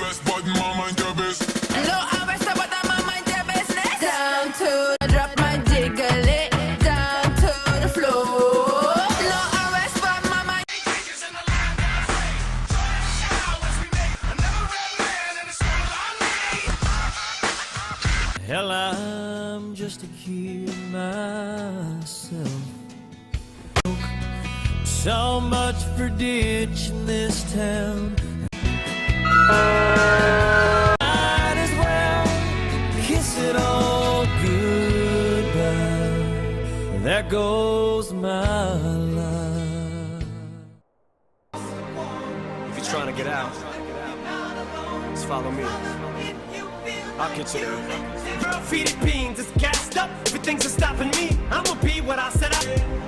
arrest, but my mind your business. No arrest, but I'm on mind your business. Down to drop my jiggle it, down to the floor. No arrest, but my mind. Hell, I'm just a kid myself. So much for ditching this town. Might as well kiss it all goodbye. There goes my life. If you're trying to get out, just follow me. I'll get you there. Girl, feed it beans, it's gassed up. Everything's stopping me. I'ma be what I said I.